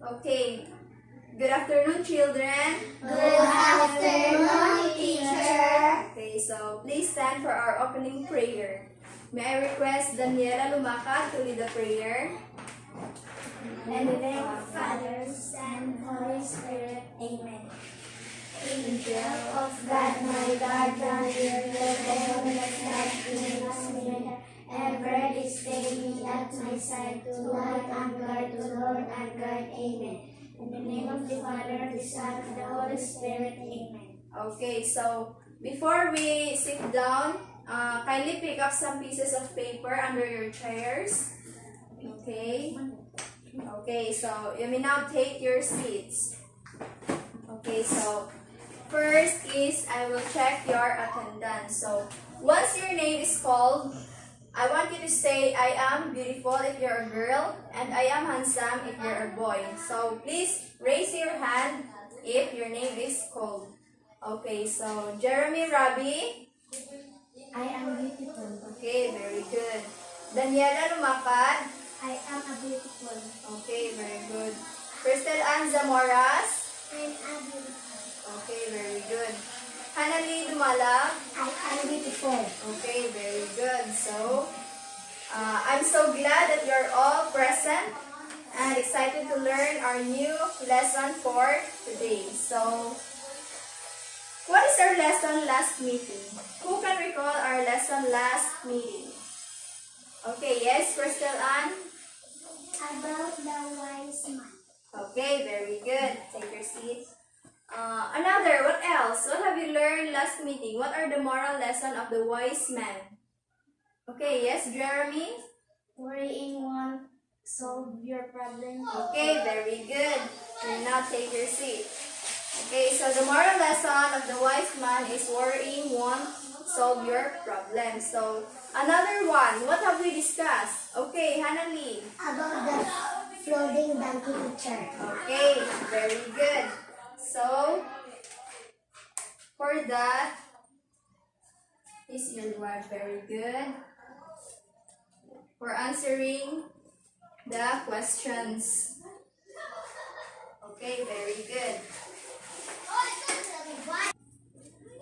Okay. Good afternoon, children. Good afternoon, teacher. Okay, so please stand for our opening prayer. May I request Daniela Lumaca to lead the prayer? In the name of Father, Son, Holy Spirit. Amen. Angel of God, my guardian, your benevolence that brings me ever this day be at my side, to light and guide, to Lord and guide. Amen. In the name of the Father, the Son, and the Holy Spirit. Amen. Okay, so before we sit down, kindly pick up some pieces of paper under your chairs. Okay. Okay, so you may now take your seats. Okay, so first is I will check your attendance. So once your name is called, I want you to say I am beautiful if you're a girl and I am handsome if you're a boy. So please raise your hand if your name is called. Okay, so Jeremy Rabi. I am beautiful. Okay, very good. Daniela Lumacad. I am a beautiful. Okay, very good. Crystal Ann Zamoras. I am beautiful. Okay, very good. Hanali Dumalag. I am beautiful. Okay, very good. So, I'm so glad that you're all present and excited to learn our new lesson for today. So, what is our lesson last meeting? Who can recall our lesson last meeting? Okay, yes, Crystal Ann? About the wise man. Okay, very good. Take your seat. Another, what else? What have you learned last meeting? What are the moral lesson of the wise man? Okay, yes, Jeremy? Worrying won't solve your problem. Okay, very good. You now take your seat. Okay, so the moral lesson of the wise man is worrying won't solve your problem. So, another one, what have we discussed? Okay, Hannah Lee. About the floating donkey teacher. Okay, very good. So, for that, is your reward very good for answering the questions. Okay, very good.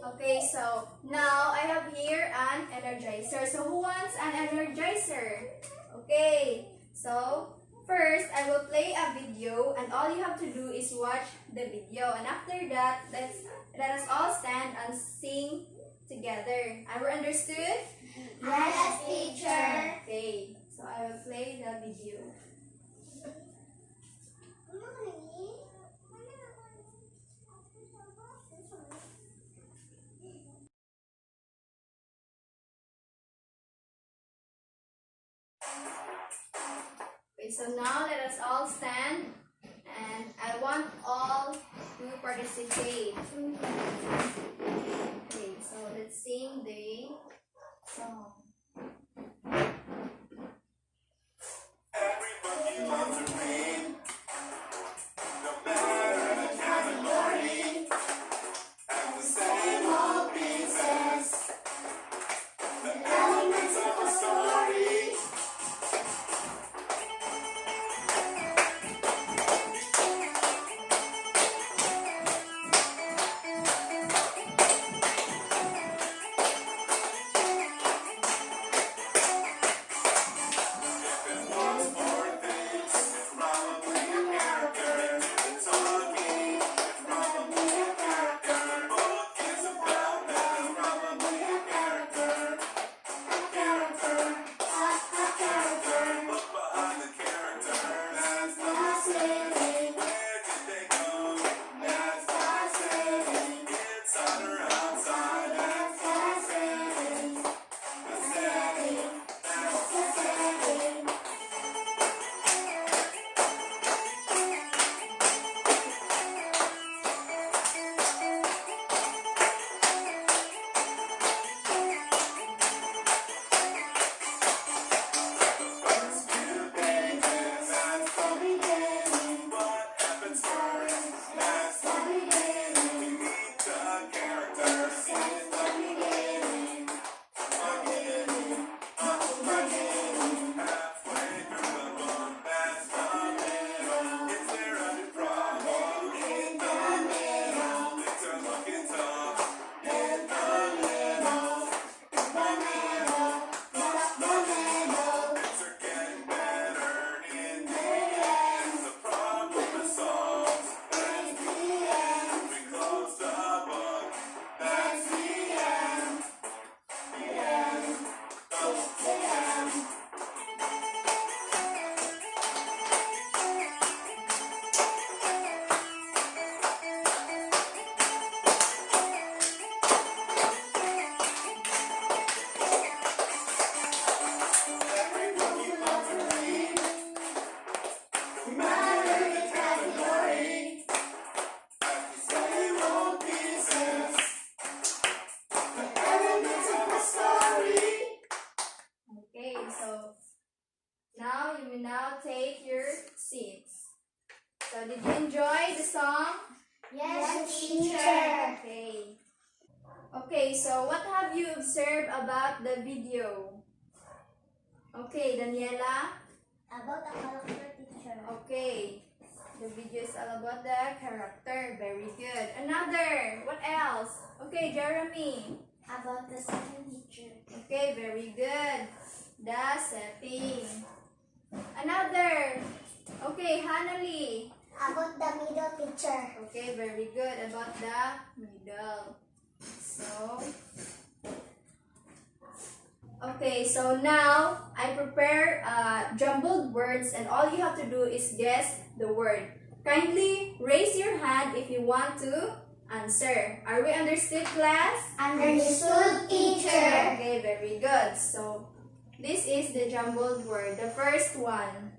Okay, so now I have here an energizer. So who wants an energizer? Okay, so first I will play a video and all you have to do is watch the video. And after that, let us all stand and sing together. Are we understood? Yes, teacher. Okay, so I will play the video. Okay, so now let us all stand and I want all to participate. Okay, so let's sing the song. So did you enjoy the song? Yes, teacher. Okay. Okay, so what have you observed about the video? Okay, Daniela? About the character, teacher. Okay. The video is all about the character. Very good. Another. What else? Okay, Jeremy. About the second teacher. Okay, very good. The setting. Another. Okay, Hanali. About the middle teacher. Okay, very good. About the middle. So now I prepare jumbled words, and all you have to do is guess the word. Kindly raise your hand if you want to answer. Are we understood, class? Understood, teacher. Okay, very good. So this is the jumbled word. The first one.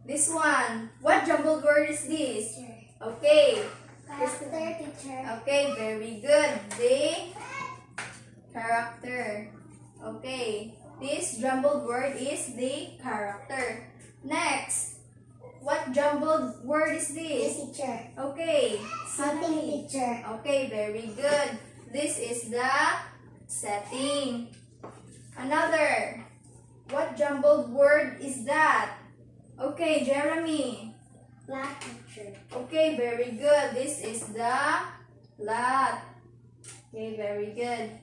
This one. What jumbled word is this? Okay. Character, teacher. Okay, very good. The character. Okay. This jumbled word is the character. Next. What jumbled word is Yes, this? teacher. Okay. Setting, Sunny. teacher. Okay, very good. This is the setting. Another. What jumbled word is that? Okay, Jeremy. Black, teacher. Okay, very good. This is the plot. Okay, very good.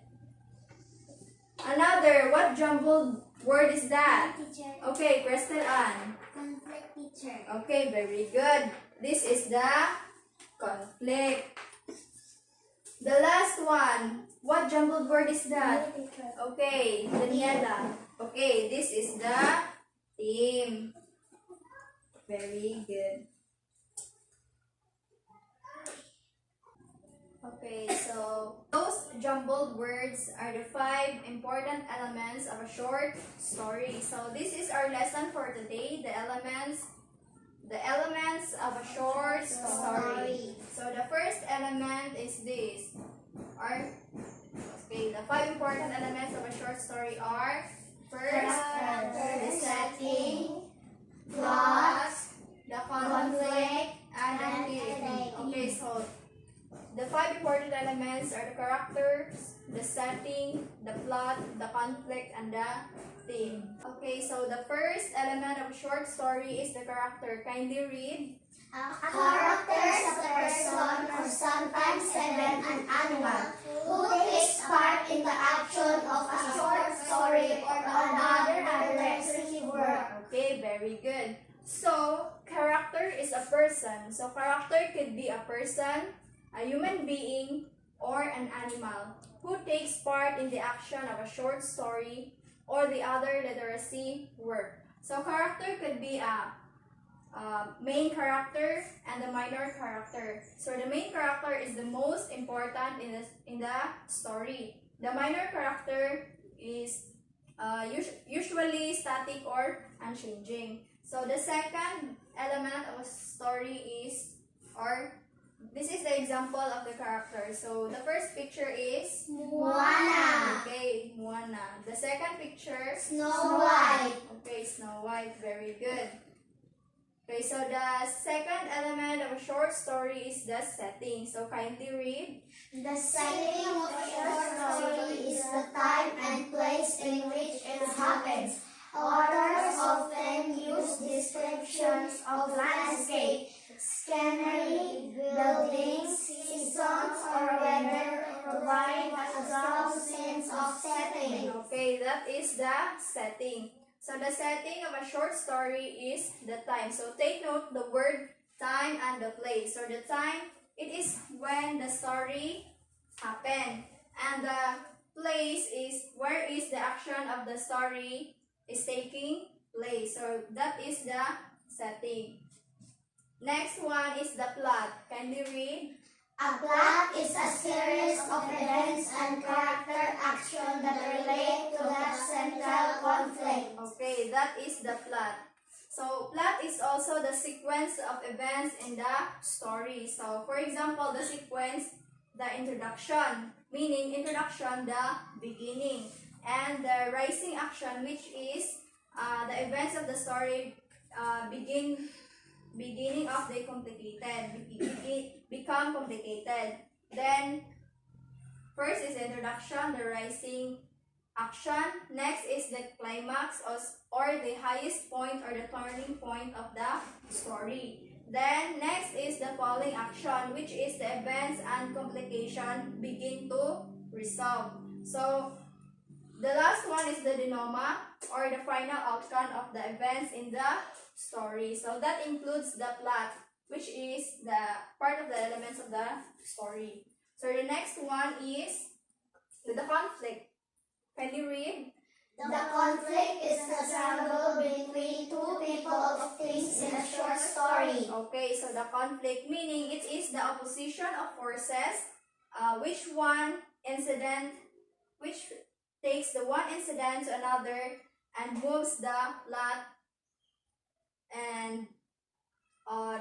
Another. What jumbled word is that? Teacher. Okay, Crystal Ann. Conflict, teacher. Okay, very good. This is the conflict. The last one. What jumbled word is that? Teacher. Okay, Daniela. Okay, this is the team. Very good. Okay, so those jumbled words are the 5 important elements of a short story. So this is our lesson for today, the elements of a short story. So the first element is this. The 5 important elements of a short story are first, the setting, plot, the conflict, and the theme. Okay, so the 5 important elements are the characters, the setting, the plot, the conflict, and the theme. Okay, so the first element of a short story is the character. Kindly read. A character is a person or sometimes even an animal who takes part in the action of a short story or another literature work. Okay, very good. So, character is a person. So, character could be a person, a human being, or an animal who takes part in the action of a short story or the other literacy work. So, character could be a main character and the minor character. So, the main character is the most important in the story. The minor character is usually static or unchanging. So the second element of a story is, or this is the example of the character. So the first picture is Moana. Okay, Moana. The second picture, Snow White. okay, Snow White. Very good. Okay, so the second element of a short story is the setting. So kindly read. The setting of a short story is the time and place in which it happens. Authors often use descriptions of landscape, scenery, buildings, seasons, or weather to provide a strong sense of setting. Okay, that is the setting. So the setting of a short story is the time. So take note the word time and the place. So the time, it is when the story happened. And the place is where is the action of the story is taking place. So that is the setting. Next one is the plot. Can you read? A plot is a series of events and character action that relate to that central conflict. Okay, that is the plot. So, plot is also the sequence of events in the story. So, for example, the sequence, the introduction, meaning introduction, the beginning, and the rising action, which is the events of the story begin beginning of the complicated, become complicated. Then, first is the introduction, the rising action. Next is the climax or the highest point or the turning point of the story. Then, next is the falling action, which is the events and complication begin to resolve. So, the last one is the denouement or the final outcome of the events in the story. So, that includes the plot, which is the part of the elements of the story. So, the next one is the conflict. Can you read? The conflict is the struggle between two people of things in a short story. Okay, so the conflict meaning it is the opposition of forces, which takes the one incident to another and moves the plot, and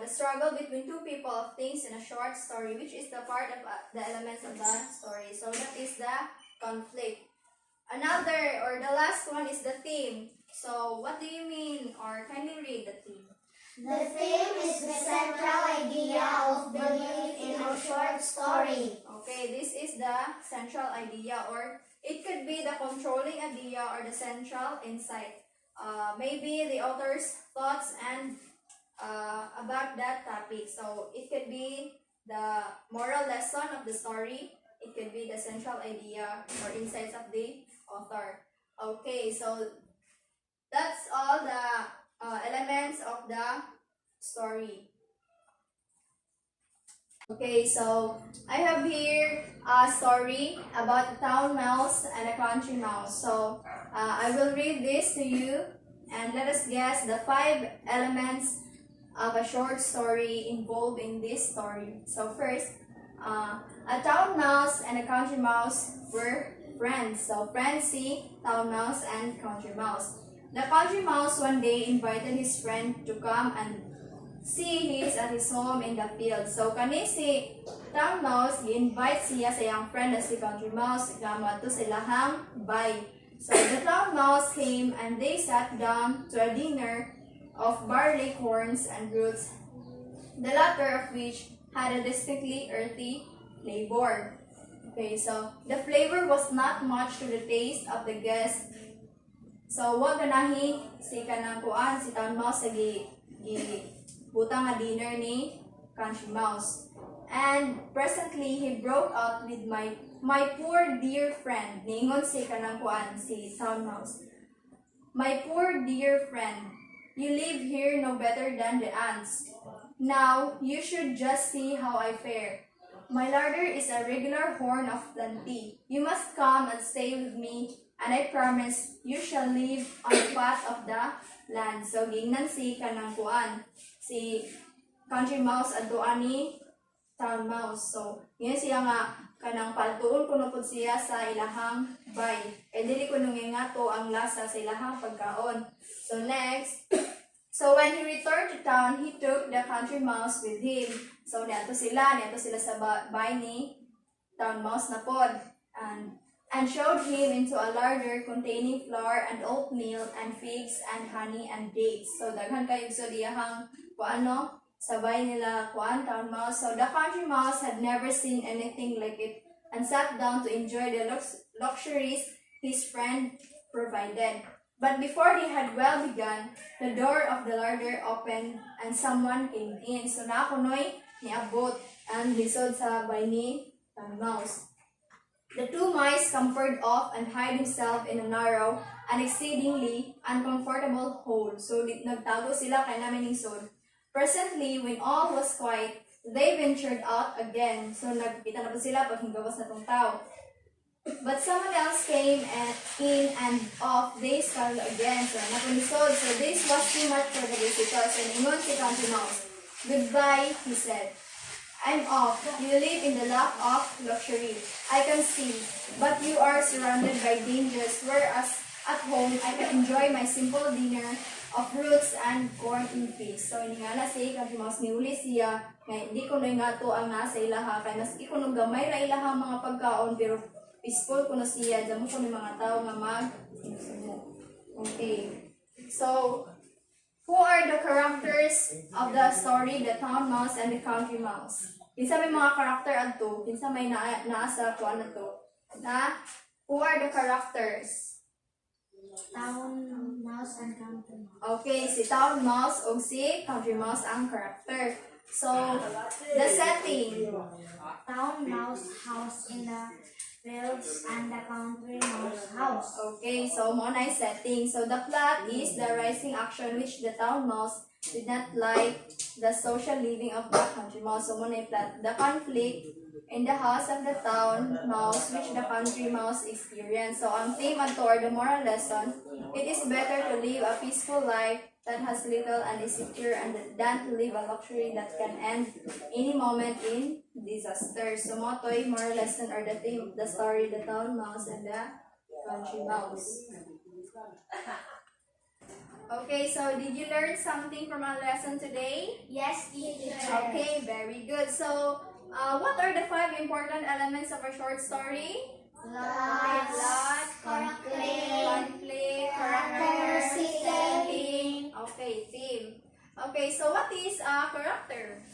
the struggle between two people of things in a short story, which is the part of the elements of the story. So that is the conflict. Another or the last one is the theme. So what do you mean, or can you read the theme? The theme is the central idea of belief in a short story. Okay, this is the central idea, or it could be the controlling idea or the central insight. Maybe the author's thoughts and about that topic. So it could be the moral lesson of the story. It could be the central idea or insights of the author. Okay, so that's all the elements of the story. Okay, so I have here a story about a town mouse and a country mouse. So I will read this to you and let us guess the 5 elements of a short story involved in this story. So first, a town mouse and a country mouse were friends. So friends see town mouse and country mouse. The country mouse one day invited his friend to come and see his at his home in the field. So kani si town mouse gi-invite siya sa iyang friend na si country mouse gamad to sa ilahang bay. So the town mouse came and they sat down to a dinner of barley, corns, and roots, the latter of which had a distinctly earthy flavor. Okay, so the flavor was not much to the taste of the guest. So wag ganahi si kanang kuan si town mouse sa butang nga dinner ni country mouse. And presently he broke out with my poor dear friend. Ningon si kanang kuan si town mouse. My poor dear friend, you live here no better than the ants. Now you should just see how I fare. My larder is a regular horn of plenty. You must come and stay with me, and I promise you shall live on the path of the land. So gingnan si kanang kuan si country mouse adto ani town mouse. So ngayon siya nga kanang paltuon kuno pud siya sa ilahang bay. Kay dili ko nung nga to ang lasa sa ilahang pagkaon. So next, so when he returned to town, he took the country mouse with him. So niadto sila sa bay ni town mouse na pod, and showed him into a larder containing flour and oatmeal and figs and honey and dates. So daghan kayo so diyahang kuano sabay nila kuan town mouse. So the country mouse had never seen anything like it and sat down to enjoy the luxuries his friend provided. But before they had well begun, the door of the larder opened and someone came in. So nakunoy niabot and lisod sa bay ni town mouse. The 2 mice scampered off and hid himself in a narrow and exceedingly uncomfortable hole. So nagtago sila kay namin sod. Presently, when all was quiet, they ventured out again. So nagkita na po sila pag hinggawas na tong tao. But someone else came in and off they scuttled again. So napunisod. So this was too much for the visitors. And ingon si country mouse. Goodbye, he said. I'm off. You live in the lap of luxury. I can see. But you are surrounded by dangers, whereas at home, I can enjoy my simple dinner of roots and corn in peace. So, ini nga na si country mouse niuli siya, nga hindi ko na nga to ang nasa ilaha, kaya mas ikunog gamay ra ilaha mga pagkaon, pero peaceful ko na siya, damo ko ng mga tao nga mag-insumo. Okay. So, Who are the characters of the story, the town mouse and the country mouse? Kinsa may mga character adto? Kinsa may naa sa kuan to? Na who are the characters? Town mouse and country mouse. Okay, si town mouse o si country mouse ang character. So, the setting. Town mouse house in the fields and the country mouse house. Okay, so mo na setting. So, the plot is the rising action which the town mouse did not like the social living of the country mouse. So, mo na plot. The conflict in the house of the town mouse which the country mouse experienced. So, ang theme ato or the moral lesson, it is better to live a peaceful life that has little and is secure and than to live a luxury that can end any moment in disaster. So, mo to'y moral lesson or the theme of the story, the town mouse and the country mouse. Okay, so did you learn something from our lesson today? Yes, teacher. Okay, very good. So, what are the 5 important elements of a short story? Plot, Conflict, character, setting. Okay, theme. Okay, so what is a character?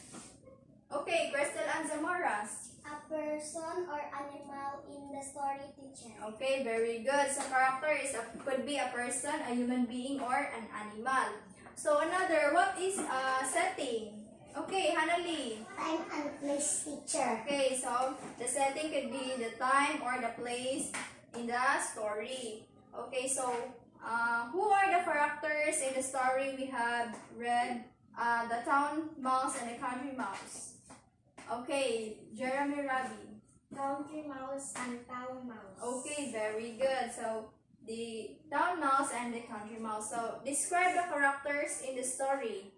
Okay, Crystal and Zamoras. A person or animal in the story, teacher. Okay, very good. So character could be a person, a human being, or an animal. So another, what is a setting? Okay, Hanali. Time and place, teacher. Okay, so the setting could be the time or the place in the story. Okay, so who are the characters in the story? We have read the town mouse and the country mouse. Okay, Jeremy Rabi. Country mouse and town mouse. Okay, very good. So the town mouse and the country mouse. So describe the characters in the story.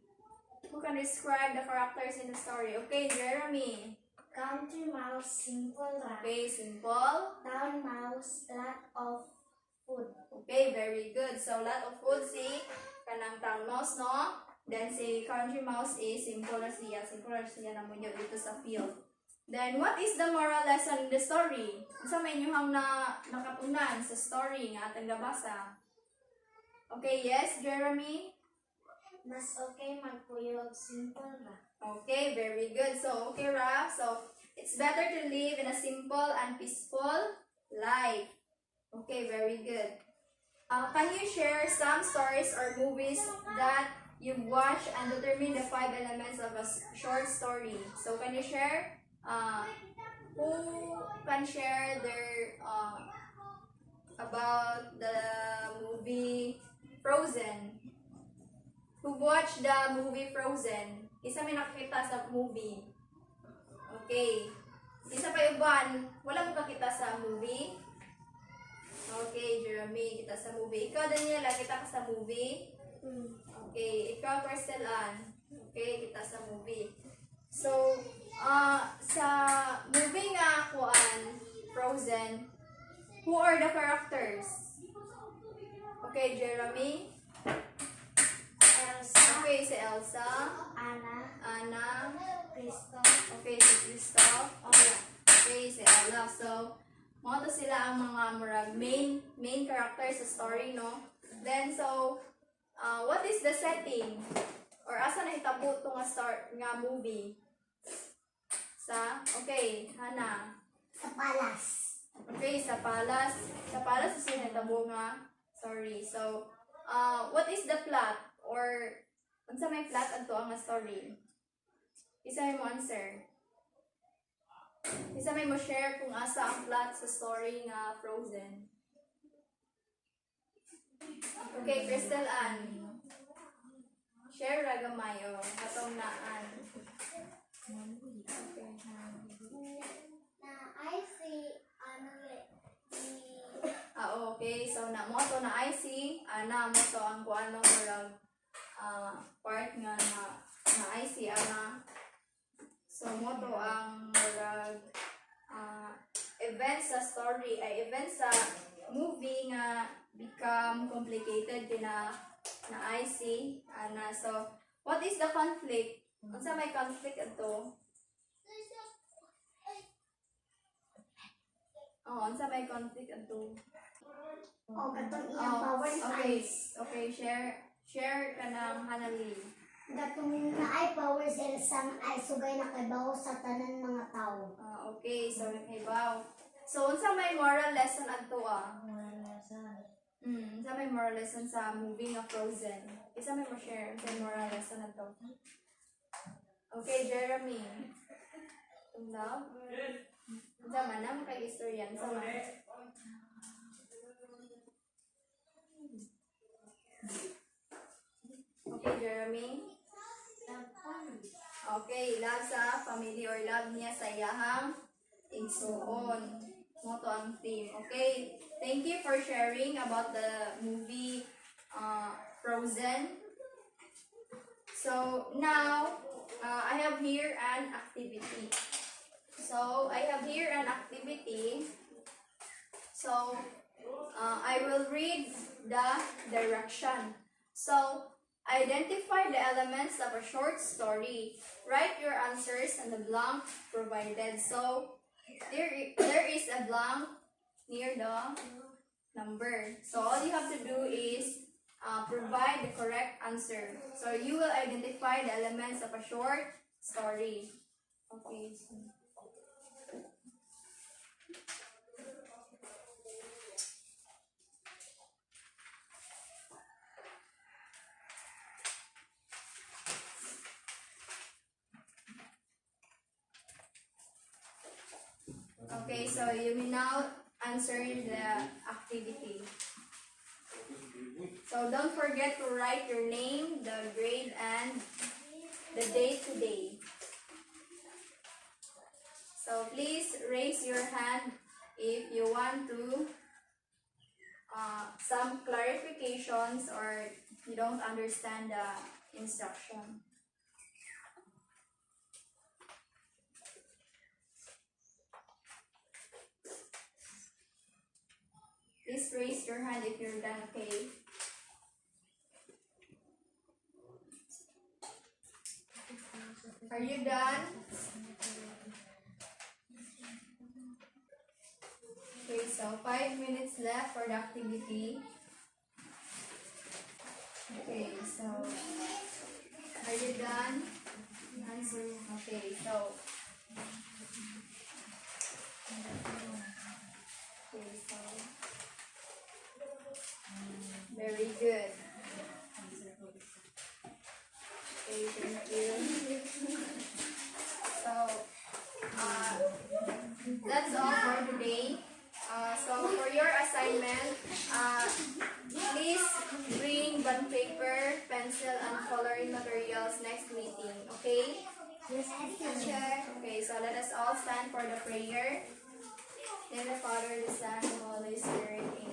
Who can describe the characters in the story? Okay, Jeremy. Country mouse, simple rat. Okay, simple. Town mouse, lot of food. Okay, very good. So, lot of food si kanang town mouse, no? Then, si country mouse is simple na siya. Simple na siya na munyo dito sa field. Then, what is the moral lesson in the story? Sa may inyong nakatunan sa story nga atang gabasa. Okay, yes, Jeremy? Mas okay magpuyog, simple rat. Okay, very good. So, okay, Raf. So, it's better to live in a simple and peaceful life. Okay, very good. Can you share some stories or movies that you've watched and determine the 5 elements of a short story? So, can you share? Who can share their about the movie Frozen? Who watched the movie Frozen? Isa may nakakita sa movie. Okay. Isa pa uban, wala mo kakita sa movie? Okay, Jeremy, kita sa movie. Ikaw, Daniela, kita ka sa movie? Okay, ikaw, Crystal Ann. Okay, kita sa movie. So, sa movie nga kuan, Frozen, who are the characters? Okay, Jeremy? Elsa, Okay, si Elsa. Anna, Anna. Kristoff, Okay, si Kristoff. Okay, si Ella. So, mga to sila ang mga murag main characters sa story, no? Then, so, what is the setting? Or asa na hitabo to nga movie? Okay, Hana. sa palas. Okay, sa palace. Sa palace is hitabo nga. Sorry. So, what is the plot? Or, unsa may plot adto ang story? Isa may mo answer. Isa may mo share kung asa ang plot sa story nga Frozen. Okay, Crystal Ann. Share ra gamay o atong naan. Okay. Na I see Okay. So na mo to na I see ana mo to ang kuano murag part nga na I see ana. So mo to ang murag events sa story ay events sa movie nga become complicated na I see ana. So what is the conflict? Unsa may conflict ato? Unsa may conflict ato? katong iyang power Okay, eyes. okay, Share ka ng Hanali. Gatong naay power sa isang ay sugay na kaybaw sa tanan mga tao. Okay, so hibaw. So, unsa may moral lesson adto ah? Unsa may moral lesson sa movie nga Frozen? Isa may mo-share sa moral lesson adto. Okay, Jeremy. Love? Unsa man na kay istorya unsa man? Okay, Jeremy. Okay, love sa family or love niya sa iyahang igsuon. Moto ang theme. Okay, thank you for sharing about the movie Frozen. So now, I have here an activity. So I will read the direction. So identify the elements of a short story. Write your answers in the blank provided. So there is a blank near the number. So all you have to do is provide the correct answer. So you will identify the elements of a short story. Okay. Okay, so you will now answer the activity. So don't forget to write your name, the grade, and the date today. So please raise your hand if you want to some clarifications or you don't understand the instruction. Please raise your hand if you're done, okay? Are you done? Okay, so 5 minutes left for the activity. Okay, so are you done? Answer. Okay, so very good. Okay, thank you. So that's all for today. So for your assignment, please bring bond paper, pencil, and coloring materials next meeting. Okay? Yes, teacher. Okay, so let us all stand for the prayer. In the Father, the Son, and the Holy Spirit. Amen.